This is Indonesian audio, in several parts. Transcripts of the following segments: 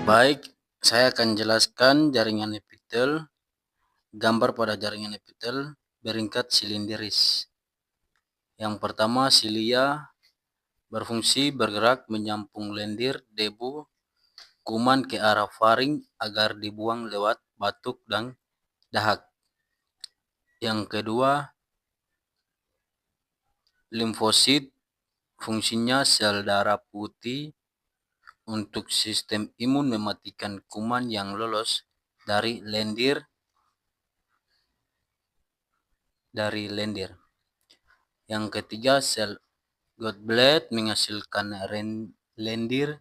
Baik, saya akan jelaskan jaringan epitel. Gambar pada jaringan epitel beringkat silinderis. Yang pertama, silia berfungsi bergerak menyampung lendir debu kuman ke arah faring agar dibuang lewat batuk dan dahak. Yang kedua, limfosit fungsinya sel darah putih untuk sistem imun mematikan kuman yang lolos dari lendir. Yang ketiga, sel Gotthard menghasilkan lendir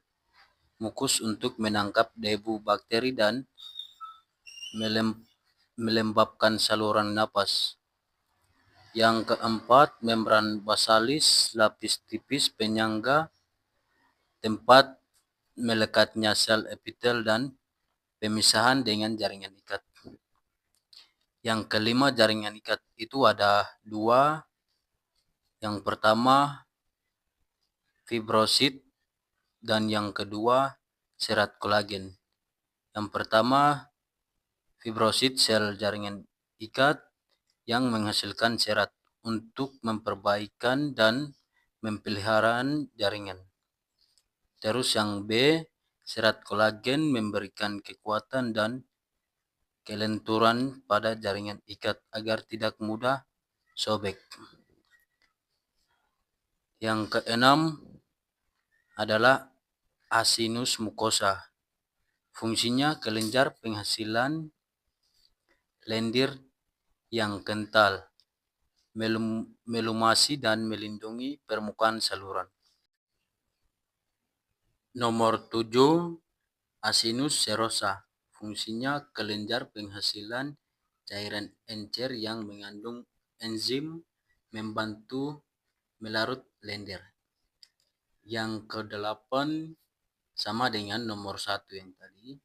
mukus untuk menangkap debu bakteri dan melembabkan saluran napas. Yang keempat, membran basalis, lapis tipis penyangga tempat melekatnya sel epitel dan pemisahan dengan jaringan ikat. Yang kelima, jaringan ikat itu ada dua. Yang pertama, fibrosit, dan yang kedua, serat kolagen. Yang pertama, fibrosit sel jaringan ikat yang menghasilkan serat untuk memperbaikan dan memelihara jaringan. Terus yang B, serat kolagen memberikan kekuatan dan kelenturan pada jaringan ikat agar tidak mudah sobek. Yang keenam adalah asinus mukosa. Fungsinya kelenjar penghasilan lendir yang kental, melumasi dan melindungi permukaan saluran. Nomor 7, asinus serosa. Fungsinya kelenjar penghasilan cairan encer yang mengandung enzim membantu melarut lendir. Yang ke-8 sama dengan nomor 1 yang tadi.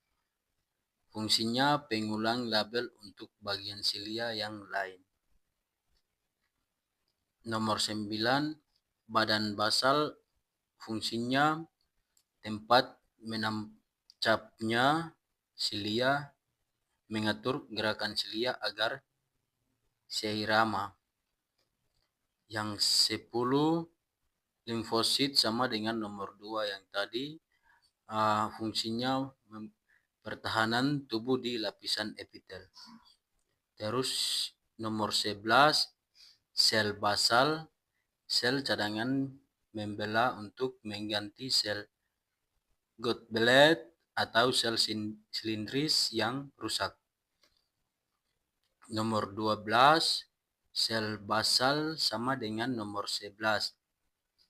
Fungsinya pengulang label untuk bagian silia yang lain. Nomor 9, badan basal. Fungsinya tempat menancapnya silia, mengatur gerakan silia agar seirama. Yang 10, limfosit sama dengan nomor 2 yang tadi. Fungsinya pertahanan tubuh di lapisan epitel. Terus nomor 11, sel basal, sel cadangan membela untuk mengganti sel Gotthard atau sel silindris yang rusak. Nomor 12, sel basal sama dengan nomor 11.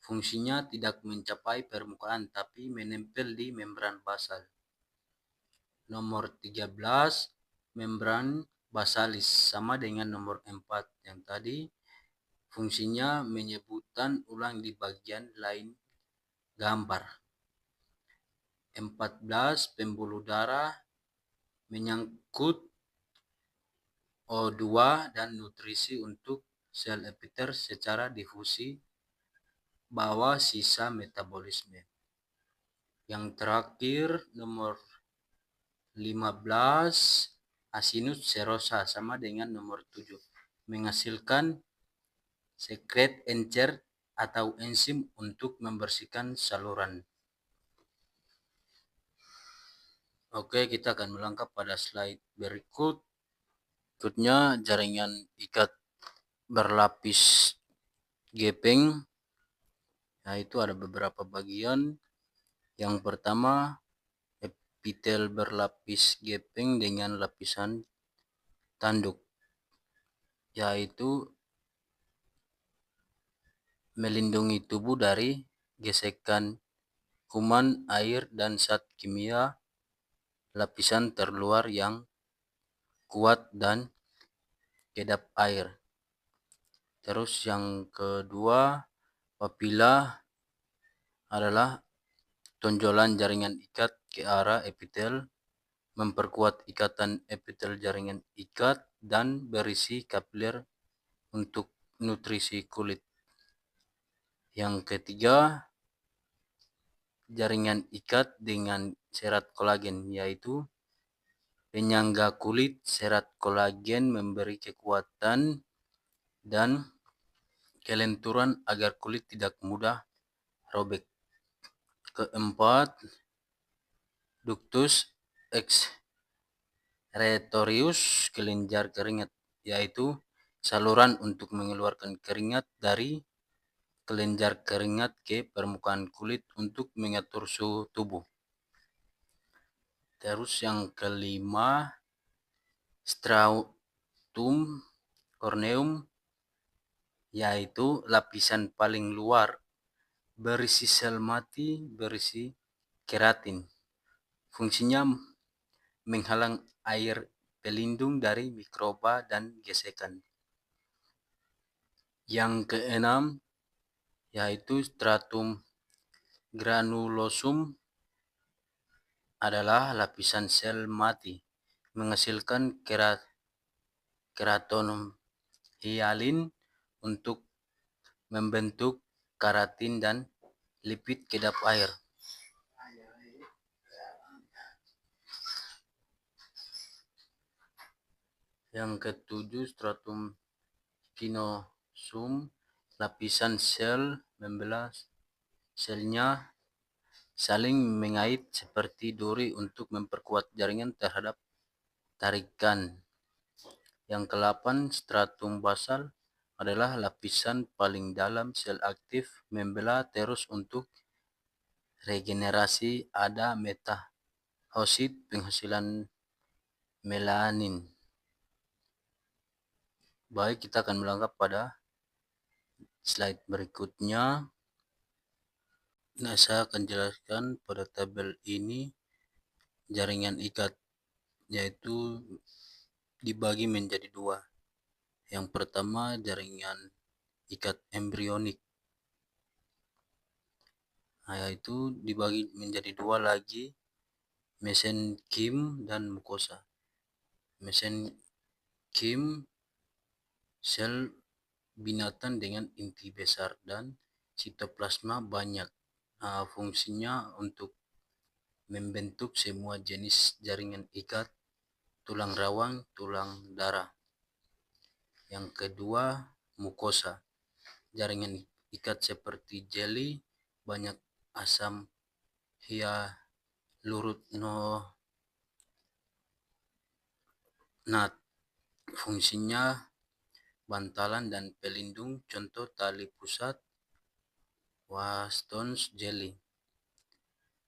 Fungsinya tidak mencapai permukaan tapi menempel di membran basal. Nomor 13, membran basalis sama dengan nomor 4 yang tadi. Fungsinya menyebutkan ulang di bagian lain gambar. 14, pembuluh darah menyangkut O2 dan nutrisi untuk sel epitel secara difusi bawah sisa metabolisme. Yang terakhir nomor 15, asinus serosa sama dengan nomor 7. Menghasilkan sekret encer atau enzim untuk membersihkan saluran. Oke, kita akan melangkah pada slide berikut. Berikutnya, jaringan ikat berlapis gepeng. Itu ada beberapa bagian. Yang pertama, epitel berlapis gepeng dengan lapisan tanduk, yaitu melindungi tubuh dari gesekan kuman, air, dan zat kimia. Lapisan terluar yang kuat dan kedap air. Terus yang kedua, papila adalah tonjolan jaringan ikat ke arah epitel, memperkuat ikatan epitel jaringan ikat, dan berisi kapiler untuk nutrisi kulit. Yang ketiga, jaringan ikat dengan serat kolagen, yaitu penyangga kulit. Serat kolagen memberi kekuatan dan kelenturan agar kulit tidak mudah robek. Keempat, ductus excretorius, kelenjar keringat, yaitu saluran untuk mengeluarkan keringat dari kelenjar keringat ke permukaan kulit untuk mengatur suhu tubuh. Terus yang kelima, stratum corneum, yaitu lapisan paling luar berisi sel mati berisi keratin. Fungsinya menghalang air pelindung dari mikroba dan gesekan. Yang keenam yaitu stratum granulosum, adalah lapisan sel mati menghasilkan keraton hialin untuk membentuk keratin dan lipid kedap air. Yang ketujuh, stratum spinosum, lapisan sel membelah selnya saling mengait seperti duri untuk memperkuat jaringan terhadap tarikan. Yang ke-8, stratum basal, adalah lapisan paling dalam sel aktif membelah terus untuk regenerasi ada metahosit penghasilan melanin. Baik, kita akan melangkah pada slide berikutnya. Nah, saya akan jelaskan pada tabel ini jaringan ikat, yaitu dibagi menjadi dua. Yang pertama, jaringan ikat embrionik, yaitu dibagi menjadi dua lagi, mesenkim dan mukosa. Mesenkim sel binatang dengan inti besar dan sitoplasma banyak. Fungsinya untuk membentuk semua jenis jaringan ikat, tulang rawan, tulang darah. Yang kedua, mukosa, jaringan ikat seperti jeli, banyak asam hyaluronat. Fungsinya bantalan dan pelindung, contoh tali pusat, Washington jelly.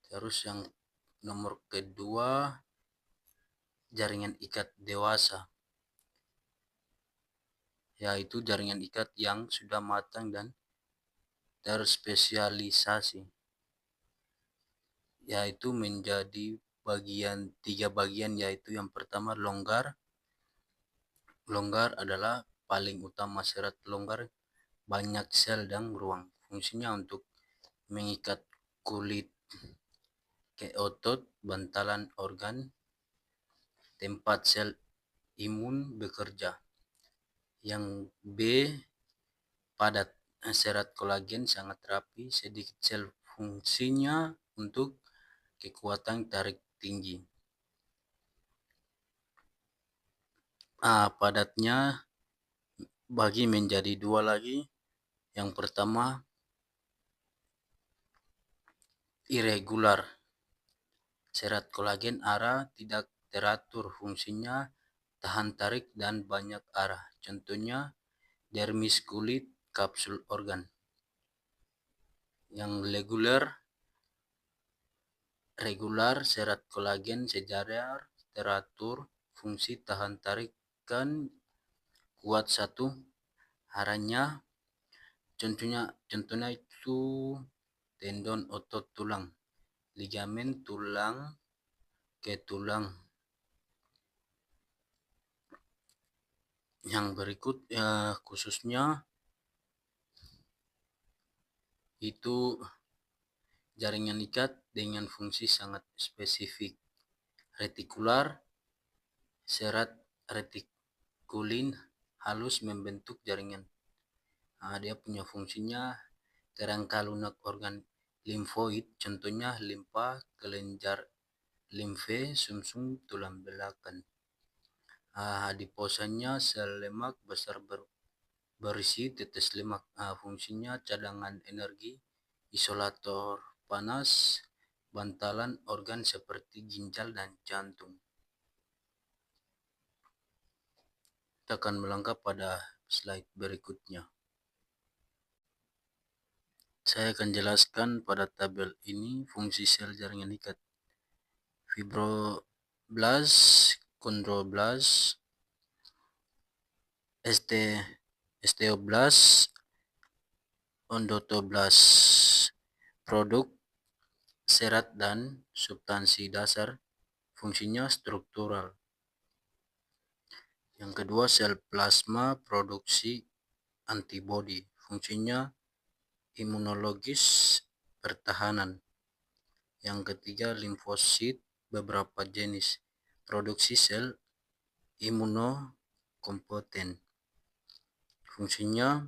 Terus yang nomor kedua, jaringan ikat dewasa, yaitu jaringan ikat yang sudah matang dan terspesialisasi, yaitu menjadi tiga bagian, yaitu yang pertama longgar. Longgar adalah paling utama. Serat longgar banyak sel dan ruang. Fungsinya untuk mengikat kulit ke otot, bantalan organ, tempat sel imun bekerja. Yang B, padat. Serat kolagen sangat rapi, sedikit sel, fungsinya untuk kekuatan tarik tinggi. Padatnya bagi menjadi dua lagi. Yang pertama, irregular. Serat kolagen arah tidak teratur, fungsinya tahan tarik dan banyak arah. Contohnya dermis kulit, kapsul organ. Yang regular, serat kolagen sejajar, teratur, fungsi tahan tarikan kuat satu arahnya. Contohnya itu tendon otot tulang, ligamen tulang ke tulang. Yang berikut khususnya itu jaringan ikat dengan fungsi sangat spesifik. Retikular, serat retikulin halus membentuk jaringan. Dia punya fungsinya kerangka lunak organ limfoid, contohnya limpa, kelenjar limfe, sumsum tulang belakang. Adiposanya sel lemak besar berisi tetes lemak. Fungsinya cadangan energi, isolator panas, bantalan organ seperti ginjal dan jantung. Kita akan melangkah pada slide berikutnya. Saya akan jelaskan pada tabel ini fungsi sel jaringan ikat. Fibroblast, chondroblast, osteoblast, endotoblast. Produk, serat dan substansi dasar, fungsinya struktural. Yang kedua, sel plasma, produksi antibodi, fungsinya imunologis, pertahanan. Yang ketiga, limfosit, beberapa jenis, produksi sel imunokompeten, fungsinya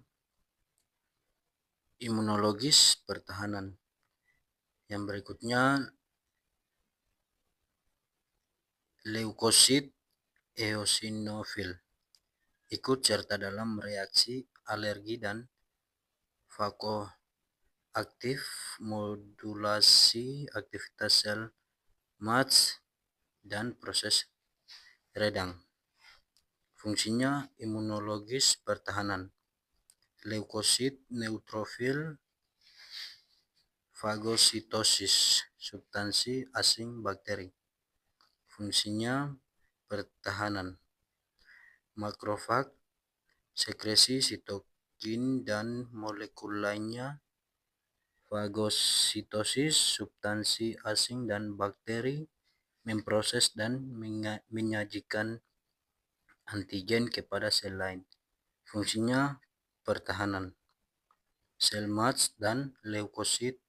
imunologis, pertahanan. Yang berikutnya, leukosit, eosinofil, ikut serta dalam reaksi alergi dan vakoaktif, modulasi aktivitas sel MADS dan proses redang. Fungsinya imunologis, pertahanan. Leukosit, neutrofil, fagositosis, substansi asing bakteri, fungsinya pertahanan. Makrofag, sekresi sitokin dan molekul lainnya, fagositosis, substansi asing dan bakteri memproses dan menyajikan antigen kepada sel lain, fungsinya pertahanan. Sel MADS dan leukosit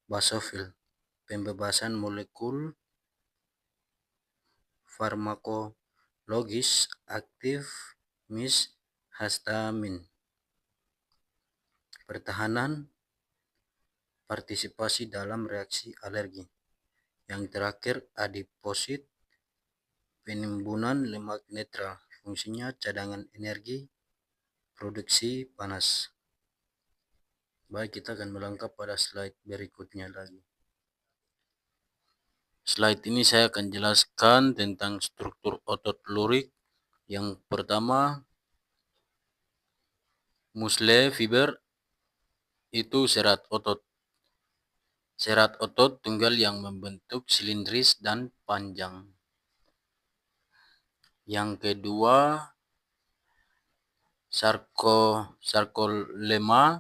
basofil, pembebasan molekul farmakologis aktif histamin, pertahanan, partisipasi dalam reaksi alergi. Yang terakhir, adiposit, penimbunan lemak netral, fungsinya cadangan energi, produksi panas. Baik, kita akan melangkah pada slide berikutnya lagi. Slide ini saya akan jelaskan tentang struktur otot lurik. Yang pertama, muscle fiber, itu serat otot. Serat otot tunggal yang membentuk silindris dan panjang. Yang kedua, sarkolema,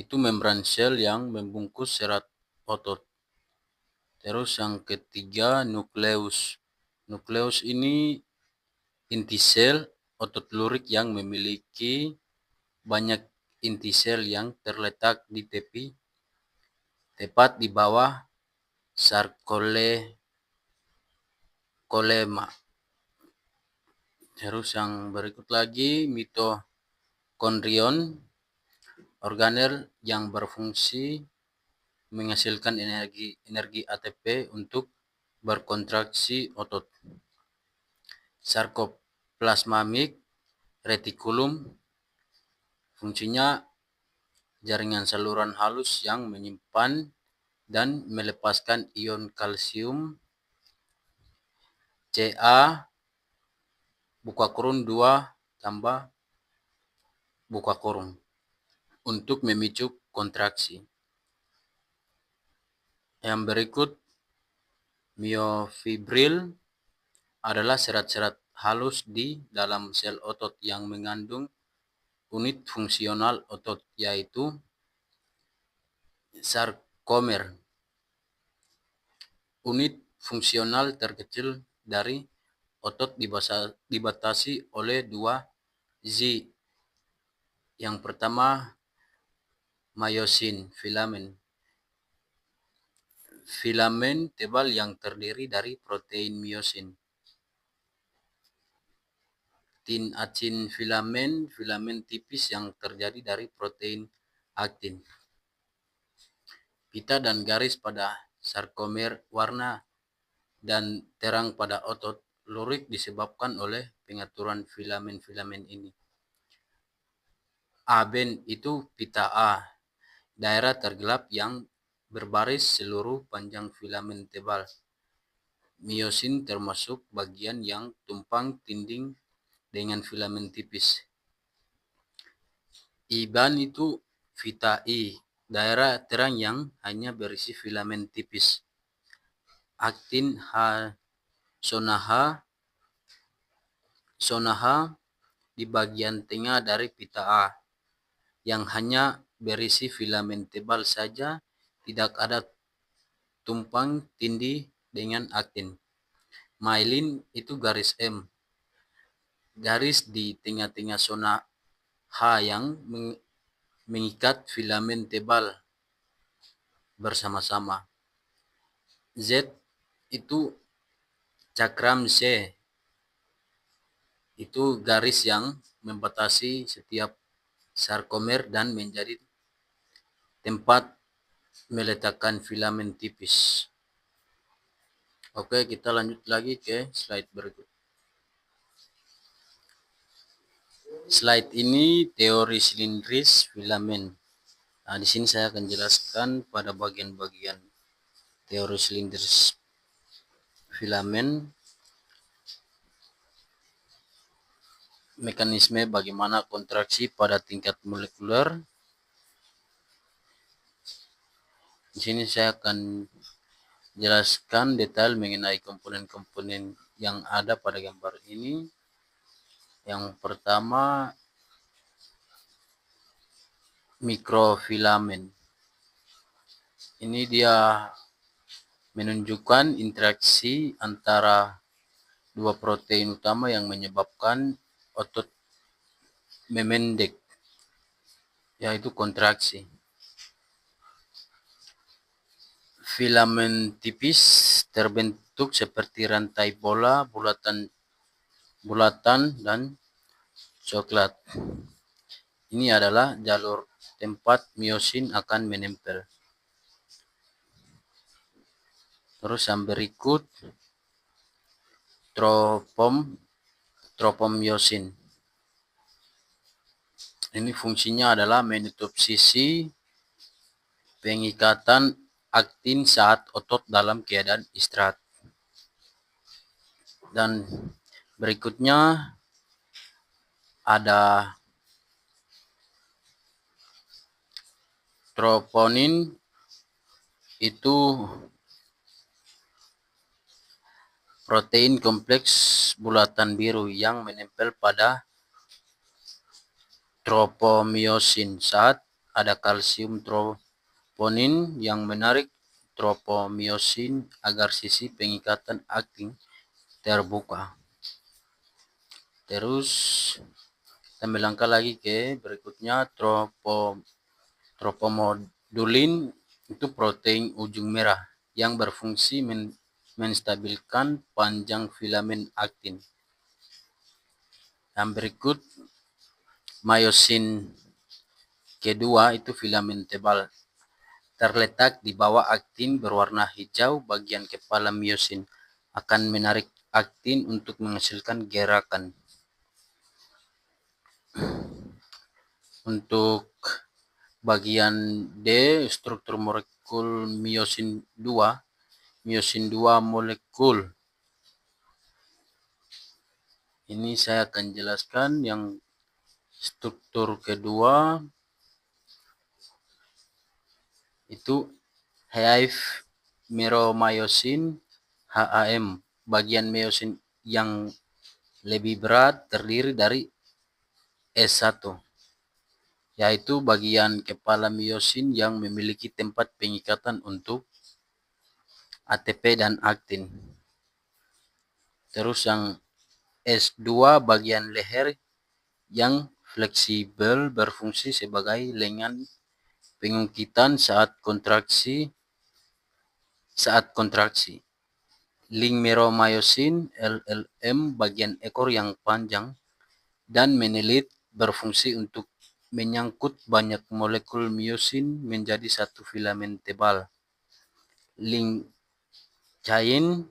itu membran sel yang membungkus serat otot. Terus yang ketiga, nukleus. Nukleus ini inti sel otot lurik yang memiliki banyak inti sel yang terletak di tepi, tepat di bawah sarkolema. Terus yang berikut lagi, mitokondrion, organel yang berfungsi menghasilkan energi ATP untuk berkontraksi otot. Sarkoplasmik retikulum, fungsinya jaringan saluran halus yang menyimpan dan melepaskan ion kalsium, Ca buka kurung 2 tambah buka kurung, untuk memicu kontraksi. Yang berikut, myofibril adalah serat-serat halus di dalam sel otot yang mengandung unit fungsional otot, yaitu sarkomer, unit fungsional terkecil dari otot dibatasi oleh 2 Z. Yang pertama, myosin filamen. Filamen tebal yang terdiri dari protein myosin. Tin acin filamen, filamen tipis yang terjadi dari protein aktin. Pita dan garis pada sarkomer warna dan terang pada otot lurik disebabkan oleh pengaturan filamen-filamen ini. Aben itu pita A, daerah tergelap yang berbaris seluruh panjang filamen tebal. Miosin termasuk bagian yang tumpang tindih dengan filamen tipis. Iban itu pita I, daerah terang yang hanya berisi filamen tipis. Aktin H, zona H di bagian tengah dari pita A, yang hanya berisi filamen tebal saja, tidak ada tumpang tindih dengan aktin. Myelin itu garis M, garis di tengah-tengah zona H yang mengikat filamen tebal bersama-sama. Z itu cakram C, itu garis yang membatasi setiap sarkomer dan menjadi tempat meletakkan filamen tipis. Oke, kita lanjut lagi ke slide berikut. Slide ini teori silindris filamen. Nah, di sini saya akan jelaskan pada bagian-bagian teori silindris filamen, mekanisme bagaimana kontraksi pada tingkat molekuler. Di sini saya akan jelaskan detail mengenai komponen-komponen yang ada pada gambar ini. Yang pertama, mikrofilamen. Ini dia menunjukkan interaksi antara dua protein utama yang menyebabkan otot memendek, yaitu kontraksi. Filamen tipis terbentuk seperti rantai bola, bulatan dan coklat. Ini adalah jalur tempat miosin akan menempel. Terus yang berikut, tropomyosin. Ini fungsinya adalah menutup sisi pengikatan aktin saat otot dalam keadaan istirahat. Dan berikutnya ada troponin, itu protein kompleks bulatan biru yang menempel pada tropomyosin saat ada kalsium troponin yang menarik tropomyosin agar sisi pengikatan aktin terbuka. Terus kita melangkah lagi ke berikutnya, tropomodulin itu protein ujung merah yang berfungsi menstabilkan panjang filamen aktin. Yang berikut, myosin kedua itu filamen tebal terletak di bawah aktin berwarna hijau. Bagian kepala myosin akan menarik aktin untuk menghasilkan gerakan. Untuk bagian D, struktur molekul myosin 2 molekul. Ini saya akan jelaskan yang struktur kedua, itu Hive meromyosin HAM. Bagian myosin yang lebih berat terdiri dari S1, yaitu bagian kepala myosin yang memiliki tempat pengikatan untuk ATP dan aktin. Terus yang S2, bagian leher yang fleksibel berfungsi sebagai lengan pengungkitan saat kontraksi. Link meromyosin LLM, bagian ekor yang panjang dan menelit berfungsi untuk menyangkut banyak molekul miosin menjadi satu filamen tebal. Link chain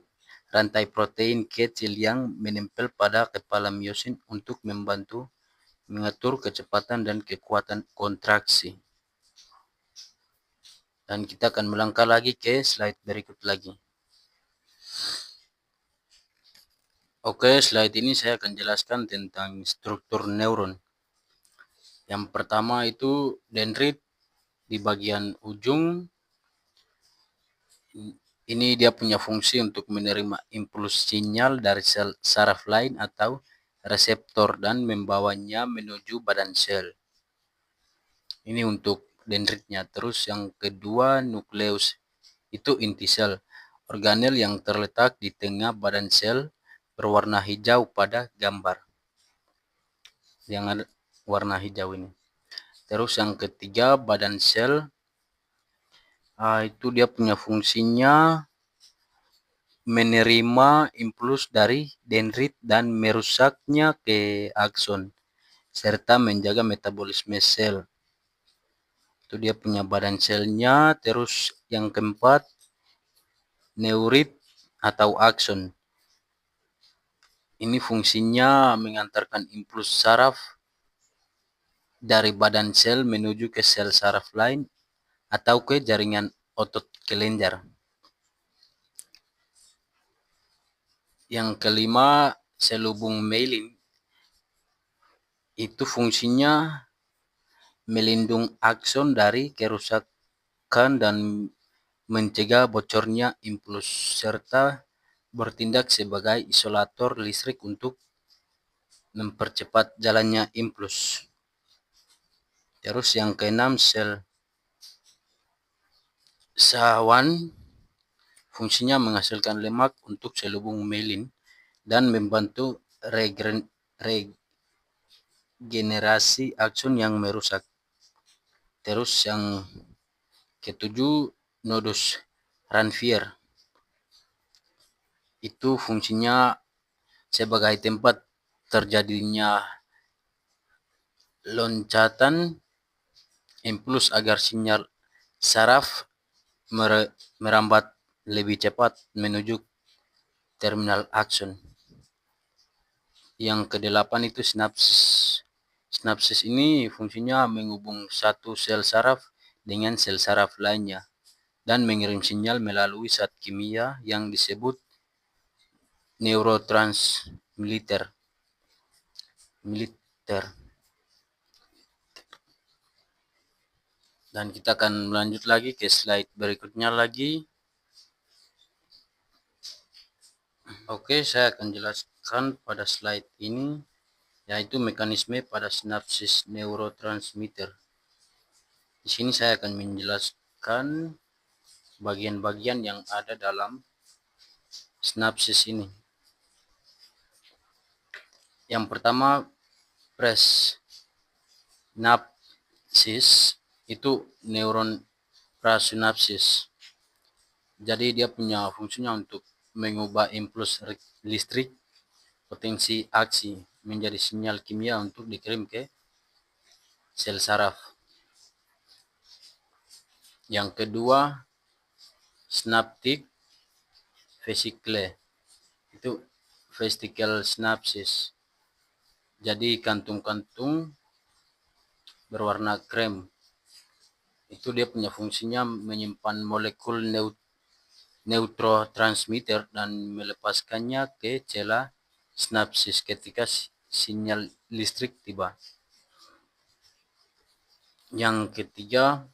rantai protein kecil yang menempel pada kepala miosin untuk membantu mengatur kecepatan dan kekuatan kontraksi. Dan kita akan melangkah lagi ke slide berikut lagi. Oke, slide ini saya akan jelaskan tentang struktur neuron. Yang pertama itu dendrit di bagian ujung. Ini dia punya fungsi untuk menerima impuls sinyal dari sel saraf lain atau reseptor dan membawanya menuju badan sel. Ini untuk dendritnya. Terus yang kedua nukleus, itu inti sel, organel yang terletak di tengah badan sel berwarna hijau pada gambar. Yang ada warna hijau ini. Terus yang ketiga badan sel, itu dia punya fungsinya menerima impuls dari dendrit dan merusaknya ke akson, serta menjaga metabolisme sel. Itu dia punya badan selnya. Terus yang keempat, neurit atau akson. Ini fungsinya mengantarkan impuls saraf dari badan sel menuju ke sel saraf lain atau ke jaringan otot kelenjar. Yang kelima, selubung myelin. Itu fungsinya melindung akson dari kerusakan dan mencegah bocornya impuls, serta bertindak sebagai isolator listrik untuk mempercepat jalannya impuls. Terus yang keenam, sel Schwann. Fungsinya menghasilkan lemak untuk selubung myelin dan membantu regenerasi akson yang merusak. Terus yang ketujuh, nodus Ranvier. Itu fungsinya sebagai tempat terjadinya loncatan impuls agar sinyal saraf merambat lebih cepat menuju terminal akson. Yang kedelapan itu sinapsis. Sinapsis ini fungsinya menghubung satu sel saraf dengan sel saraf lainnya dan mengirim sinyal melalui zat kimia yang disebut neurotransmitter. Dan kita akan melanjut lagi ke slide berikutnya lagi. Oke, saya akan jelaskan pada slide ini, yaitu mekanisme pada sinapsis neurotransmitter. Di sini saya akan menjelaskan bagian-bagian yang ada dalam sinapsis ini. Yang pertama, presynapsis, itu neuron prasinapsis. Jadi dia punya fungsinya untuk mengubah impuls listrik potensi aksi menjadi sinyal kimia untuk dikirim ke sel saraf. Yang kedua, synaptic vesicle, itu vesicle synapsis. Jadi kantung-kantung berwarna krem. Itu dia punya fungsinya menyimpan molekul neurotransmitter dan melepaskannya ke celah sinapsis ketika sinyal listrik tiba. Yang ketiga,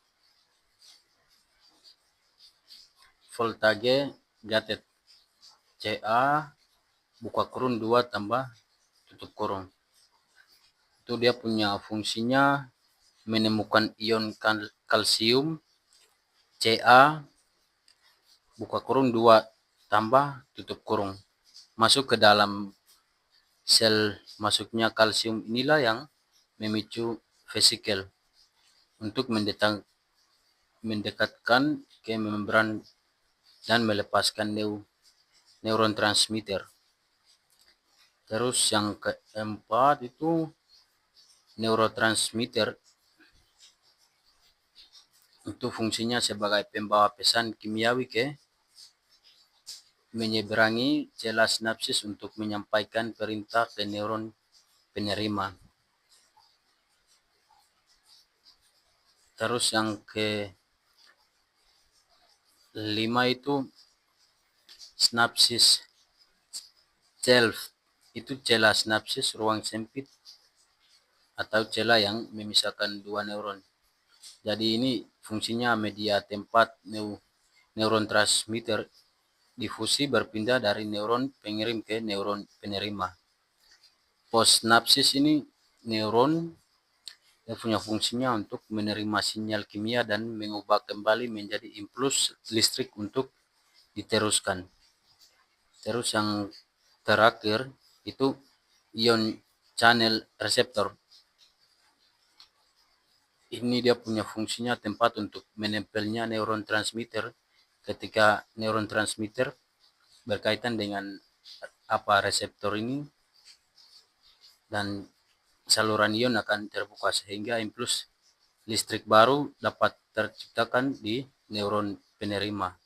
voltage gated, CA buka kurung 2 tambah tutup kurung. Itu dia punya fungsinya menemukan ion kalsium, CA buka kurung 2 tambah tutup kurung masuk ke dalam sel. Masuknya kalsium inilah yang memicu vesikel untuk mendekatkan ke membran dan melepaskan neuron transmitter. Terus yang keempat itu neurotransmitter Untuk fungsinya sebagai pembawa pesan kimiawi ke menyeberangi celah sinapsis untuk menyampaikan perintah ke neuron penerima. Terus yang kelima itu sinapsis self, itu celah sinapsis ruang sempit atau celah yang memisahkan dua neuron. Jadi ini fungsinya media tempat neuron transmitter difusi berpindah dari neuron pengirim ke neuron penerima. Postsinapsis ini neuron yang punya fungsinya untuk menerima sinyal kimia dan mengubah kembali menjadi impuls listrik untuk diteruskan. Terus yang terakhir itu ion channel receptor. Ini dia punya fungsinya tempat untuk menempelnya neuron transmitter ketika neuron transmitter berkaitan dengan apa reseptor ini, dan saluran ion akan terbuka sehingga impuls listrik baru dapat terciptakan di neuron penerima.